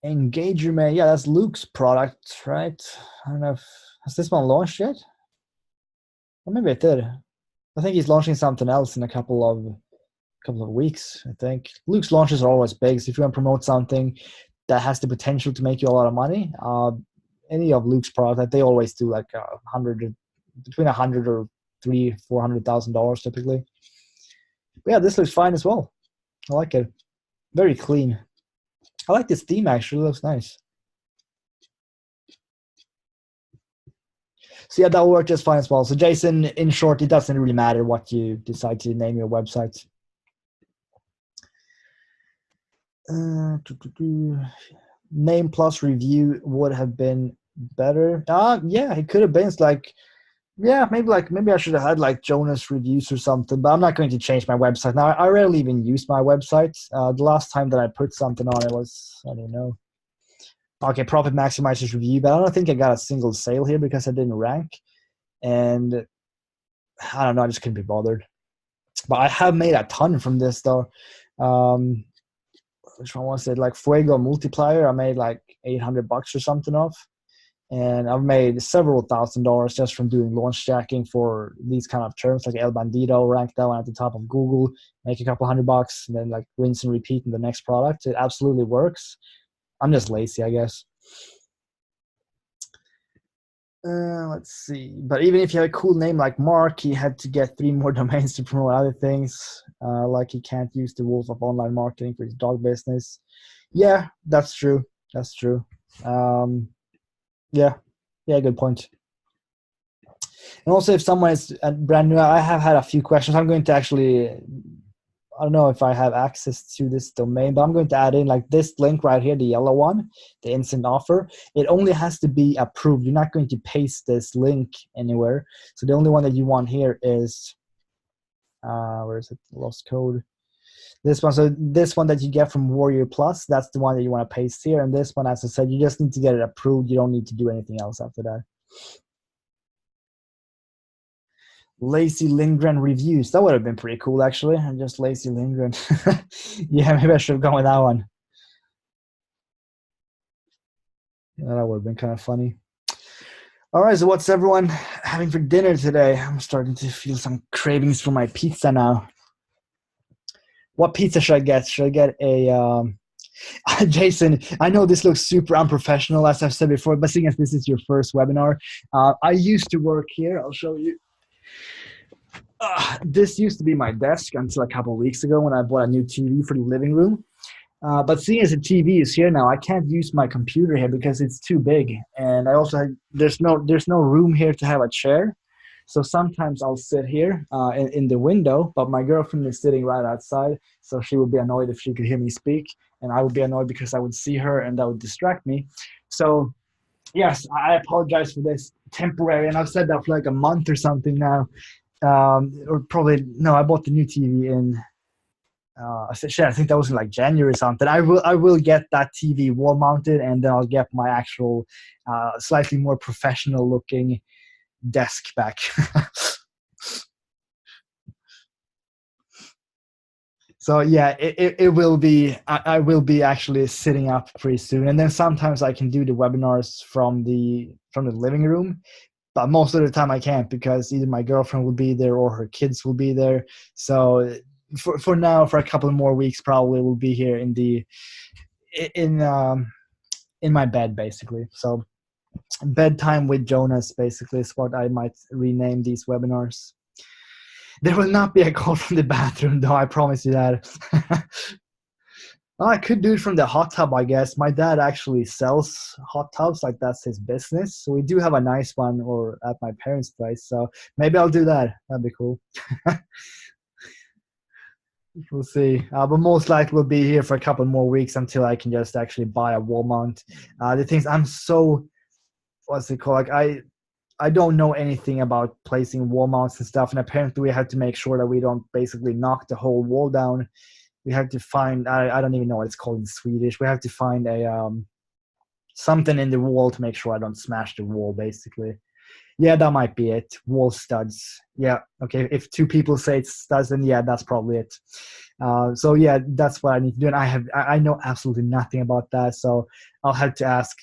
Speaker 1: Engagerman. Yeah, that's Luke's product, right? I don't know if has this one launched yet? Or maybe it did. I think he's launching something else in a couple of weeks, I think. Luke's launches are always big, so if you want to promote something that has the potential to make you a lot of money, any of Luke's products, they always do like between $100 or $300,000-$400,000 typically. But yeah, this looks fine as well. I like it. Very clean. I like this theme actually. It looks nice. So yeah, that will work just fine as well. So Jason, in short, it doesn't really matter what you decide to name your website. Name plus review would have been better. Yeah, it could have been. It's like, yeah, maybe I should have had like Jonas Reviews or something, but I'm not going to change my website. Now, I rarely even use my website. The last time that I put something on it was, I don't know. Okay, Profit Maximizers Review, but I don't think I got a single sale here because I didn't rank. And I don't know, I just couldn't be bothered. But I have made a ton from this though. Which one was it? Like Fuego Multiplier, I made like $800 or something off. And I've made several $1,000s just from doing launch jacking for these kind of terms, like El Bandito, rank that one at the top of Google, make a couple $100, and then like rinse and repeat in the next product. It absolutely works. I'm just lazy, I guess. Let's see. But even if you have a cool name like Mark, he had to get 3 more domains to promote other things. Like he can't use the Wolf of Online Marketing for his dog business. Yeah, that's true. That's true. Yeah, good point. And also, if someone is brand new, I have had a few questions. I'm going to actually, I don't know if I have access to this domain, but I'm going to add in like this link right here, the yellow one, the instant offer. It only has to be approved. You're not going to paste this link anywhere. So the only one that you want here is, where is it? Lost code. This one. So this one that you get from Warrior Plus, that's the one that you want to paste here. And this one, as I said, you just need to get it approved. You don't need to do anything else after that. Lacey Lindgren Reviews. That would have been pretty cool, actually. And just Lacey Lindgren. Yeah, maybe I should have gone with that one. Yeah, that would have been kind of funny. All right, so what's everyone having for dinner today? I'm starting to feel some cravings for my pizza now. What pizza should I get? Should I get a... Jason, I know this looks super unprofessional, as I've said before, but seeing as this is your first webinar, I used to work here. I'll show you. This used to be my desk until a couple of weeks ago when I bought a new TV for the living room. But seeing as the TV is here now, I can't use my computer here because it's too big, and I also there's no room here to have a chair. So sometimes I'll sit here in the window, but my girlfriend is sitting right outside, so she would be annoyed if she could hear me speak, and I would be annoyed because I would see her and that would distract me. So yes, I apologize for this temporary, and I've said that for like a month or something now. Or probably no, I bought the new TV in I think that was in like January or something. I will get that TV wall mounted, and then I'll get my actual slightly more professional looking desk back. So yeah, it will be. I will be actually sitting up pretty soon, and then sometimes I can do the webinars from the living room. But most of the time I can't because either my girlfriend will be there or her kids will be there. So for now, for a couple more weeks, probably will be here in my bed basically. So Bedtime with Jonas, basically, is what I might rename these webinars. There will not be a call from the bathroom, though, I promise you that. I could do it from the hot tub, I guess. My dad actually sells hot tubs, like that's his business. So we do have a nice one or at my parents' place. So maybe I'll do that. That'd be cool. We'll see. But most likely we'll be here for a couple more weeks until I can just actually buy a wall mount. The things I'm so, what's it called? Like I don't know anything about placing wall mounts and stuff. And apparently we have to make sure that we don't basically knock the whole wall down. We have to find, I don't even know what it's called in Swedish. We have to find a something in the wall to make sure I don't smash the wall, basically. Yeah, that might be it. Wall studs. Yeah, okay. If two people say it's studs, then yeah, that's probably it. So yeah, that's what I need to do. And I know absolutely nothing about that. So I'll have to ask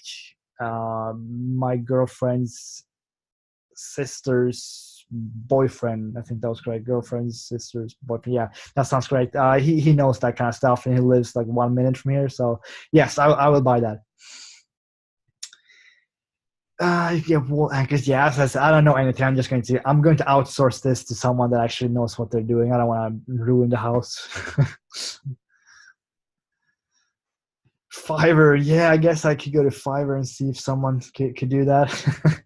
Speaker 1: my girlfriend's sister's boyfriend. I think that was correct. Girlfriend's sister's boyfriend. Yeah, that sounds great. He knows that kind of stuff, and he lives like 1 minute from here. So yes, I will buy that. Yeah, wall anchors. Yeah, as I said, I don't know anything. I'm going to outsource this to someone that actually knows what they're doing. I don't want to ruin the house. Fiverr. Yeah, I guess I could go to Fiverr and see if someone could do that.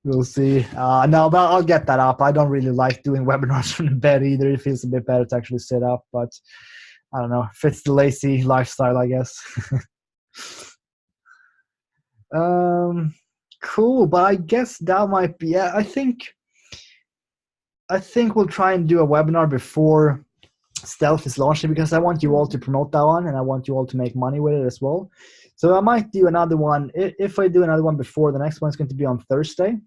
Speaker 1: We'll see. No, but I'll get that up. I don't really like doing webinars from the bed either. It feels a bit better to actually sit up, but I don't know. Fits the lazy lifestyle, I guess. Cool. But I guess that might be. Yeah, I think we'll try and do a webinar before Stealth is launching because I want you all to promote that one and I want you all to make money with it as well. So I might do another one. If I do another one before, the next one's going to be on Thursday,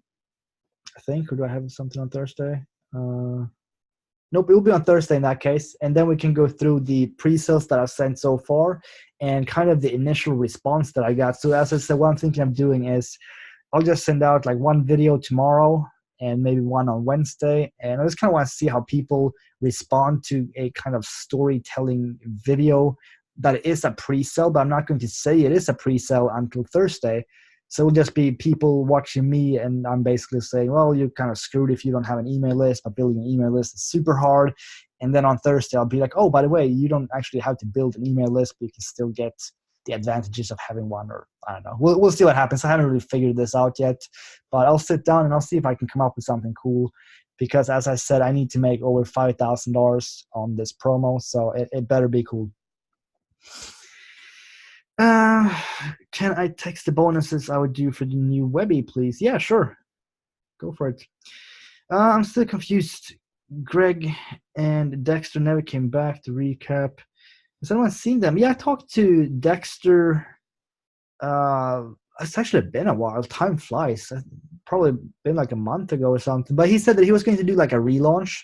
Speaker 1: I think. Or do I have something on Thursday? Nope, it will be on Thursday in that case. And then we can go through the pre-sales that I've sent so far and kind of the initial response that I got. So as I said, what I'm thinking of doing is I'll just send out like one video tomorrow and maybe one on Wednesday. And I just kind of want to see how people respond to a kind of storytelling video that is a pre-sale, but I'm not going to say it is a pre-sale until Thursday. So it'll just be people watching me, and I'm basically saying, well, you're kind of screwed if you don't have an email list, but building an email list is super hard. And then on Thursday, I'll be like, oh, by the way, you don't actually have to build an email list, but you can still get the advantages of having one, or I don't know. We'll see what happens. I haven't really figured this out yet, but I'll sit down and I'll see if I can come up with something cool. Because as I said, I need to make over $5,000 on this promo, so it better be cool. Can I text the bonuses I would do for the new Webby, please? Yeah, sure. Go for it. I'm still confused. Greg and Dexter never came back to recap. Has anyone seen them? Yeah, I talked to Dexter. It's actually been a while. Time flies. Probably been like a month ago or something. But he said that he was going to do like a relaunch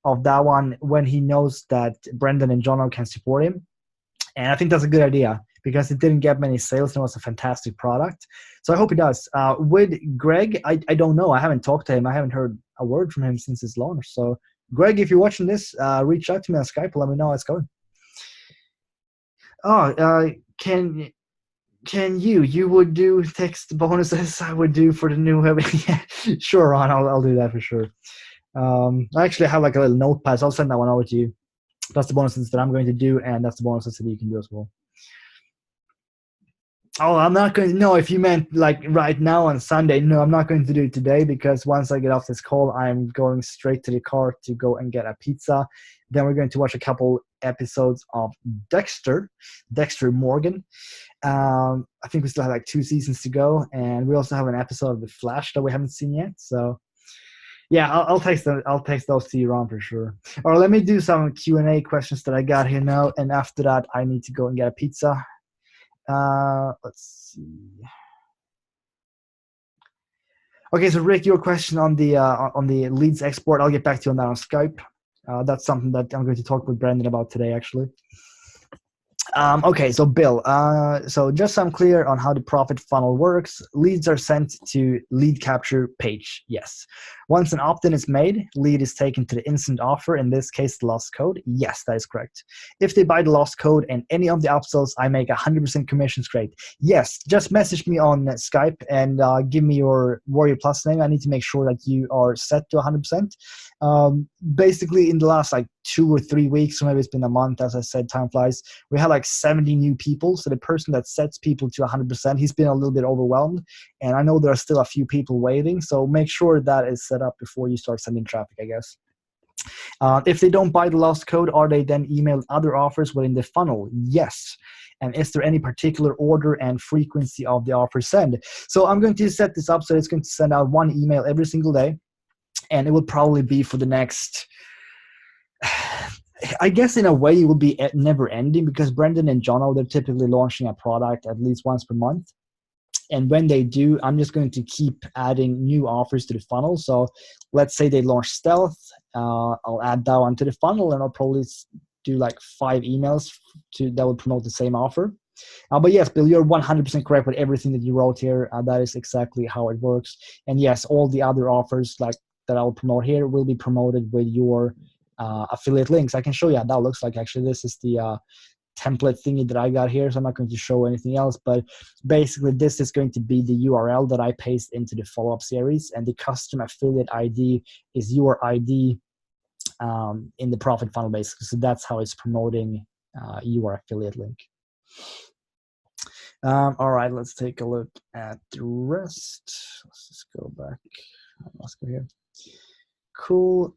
Speaker 1: of that one when he knows that Brendan and Jono can support him. And I think that's a good idea because it didn't get many sales and it was a fantastic product. So I hope he does. With Greg, I don't know. I haven't talked to him. I haven't heard a word from him since his launch. So Greg, if you're watching this, reach out to me on Skype. Let me know how it's going. Oh, can you would do text bonuses I would do for the new Webby? Yeah, sure, Ron. I'll do that for sure. I actually have like a little notepad. So I'll send that one over to you. That's the bonuses that I'm going to do, and that's the bonuses that you can do as well. Oh, I'm not going to, no, if you meant like right now on Sunday, no, I'm not going to do it today because once I get off this call, I'm going straight to the car to go and get a pizza. Then we're going to watch a couple episodes of Dexter Morgan. I think we still have like 2 seasons to go, and we also have an episode of The Flash that we haven't seen yet. So yeah, I'll text those to you, Ron, for sure. Or let me do some Q&A questions that I got here now, and after that, I need to go and get a pizza. Let's see. Okay, so Rick, your question on the leads export, I'll get back to you on that on Skype. That's something that I'm going to talk with Brendan about today, actually. Okay, so Bill, so just so I'm clear on how the profit funnel works, leads are sent to lead capture page, yes. Once an opt-in is made, lead is taken to the instant offer, in this case, the lost code, yes, that is correct. If they buy the lost code and any of the upsells, I make 100% commission straight. Yes, just message me on Skype and give me your Warrior Plus name. I need to make sure that you are set to 100%. Basically, in the last like 2 or 3 weeks, or maybe it's been a month, as I said, time flies, we had like 70 new people. So the person that sets people to 100%, he's been a little bit overwhelmed. And I know there are still a few people waiting. So make sure that is set up before you start sending traffic, I guess. If they don't buy the lost code, are they then emailed other offers within the funnel? Yes. And is there any particular order and frequency of the offer send? So I'm going to set this up so it's going to send out one email every single day. And it will probably be for the next, I guess in a way it will be never ending, because Brendan and Jono, they're typically launching a product at least once per month. And when they do, I'm just going to keep adding new offers to the funnel. So let's say they launch Stealth. I'll add that one to the funnel, and I'll probably do like 5 emails that will promote the same offer. But yes, Bill, you're 100% correct with everything that you wrote here. That is exactly how it works. And yes, all the other offers like that I'll promote here will be promoted with your affiliate links. I can show you how that looks like. Actually, this is the template thingy that I got here, so I'm not going to show anything else, but basically this is going to be the URL that I paste into the follow-up series, and the custom affiliate ID is your ID in the profit funnel, basically. So that's how it's promoting your affiliate link. All right, let's take a look at the rest. Let's just go back. Let's go here. Cool.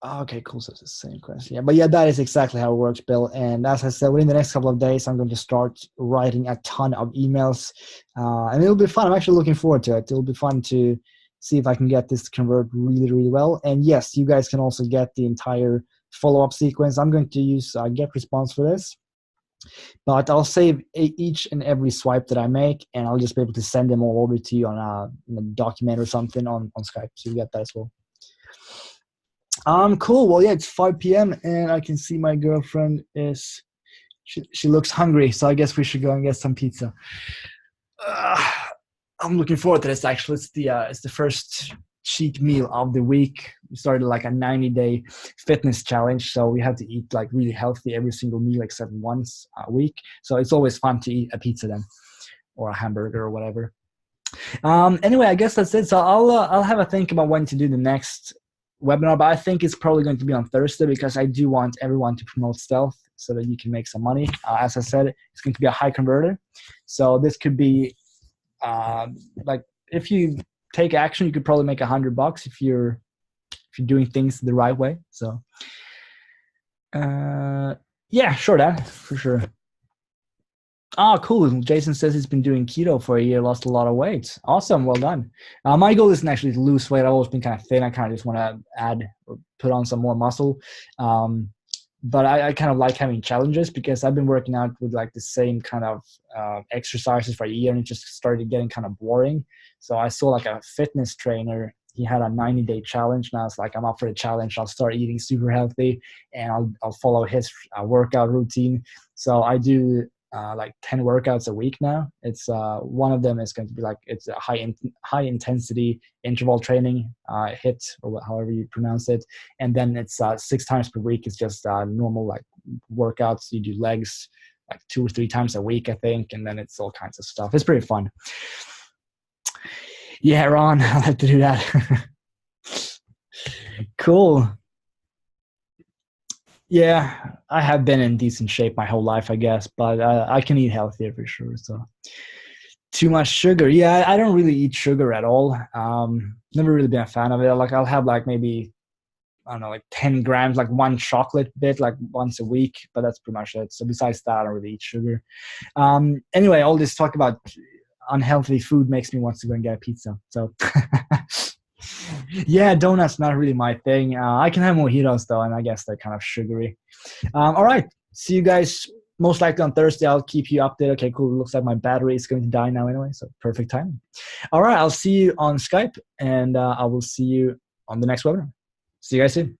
Speaker 1: Okay, cool. So it's the same question. Yeah, but yeah, that is exactly how it works, Bill. And as I said, within the next couple of days, I'm going to start writing a ton of emails, and it'll be fun. I'm actually looking forward to it. It'll be fun to see if I can get this to convert really, really well. And yes, you guys can also get the entire follow-up sequence. I'm going to use GetResponse for this, but I'll save each and every swipe that I make, and I'll just be able to send them all over to you on a document or something on Skype, so you get that as well. Cool. Well, yeah, it's 5 p.m. and I can see my girlfriend is, she looks hungry, so I guess we should go and get some pizza. I'm looking forward to this. Actually, it's the first cheat meal of the week. We started like a 90-day fitness challenge, so we have to eat like really healthy every single meal except once a week. So it's always fun to eat a pizza then, or a hamburger or whatever. Anyway, I guess that's it. So I'll have a think about when to do the next webinar, but I think it's probably going to be on Thursday, because I do want everyone to promote Stealth so that you can make some money. As I said, it's going to be a high converter. So this could be like, if you take action, you could probably make $100 if you're doing things the right way. So yeah, sure, that for sure. Oh, cool. Jason says he's been doing keto for a year, lost a lot of weight. Awesome. Well done. My goal isn't actually to lose weight. I've always been kind of thin. I kind of just want to add or put on some more muscle. But I kind of like having challenges, because I've been working out with like the same kind of exercises for a year, and it just started getting kind of boring. So I saw like a fitness trainer. He had a 90-day challenge. Now it's like, I'm up for the challenge. I'll start eating super healthy, and I'll follow his workout routine. So I do like 10 workouts a week now. It's one of them is going to be like, it's a high intensity interval training, HIIT, or however you pronounce it. And then it's 6 times per week. It's just normal like workouts. You do legs like 2 or 3 times a week, I think. And then it's all kinds of stuff. It's pretty fun. Yeah, Ron, I'll have to do that. Cool. Yeah, I have been in decent shape my whole life, I guess, but I can eat healthier for sure. So too much sugar. Yeah, I don't really eat sugar at all. Never really been a fan of it. Like, I'll have like maybe, I don't know, like 10 grams, like one chocolate bit, like once a week, but that's pretty much it. So besides that, I don't really eat sugar. Anyway, all this talk about unhealthy food makes me want to go and get a pizza. So yeah, donuts not really my thing. I can have mojitos though, and I guess they're kind of sugary. All right, see you guys most likely on Thursday. I'll keep you updated. Okay, cool. It looks like my battery is going to die now anyway, so perfect timing. All right, I'll see you on Skype, and I will see you on the next webinar. See you guys soon.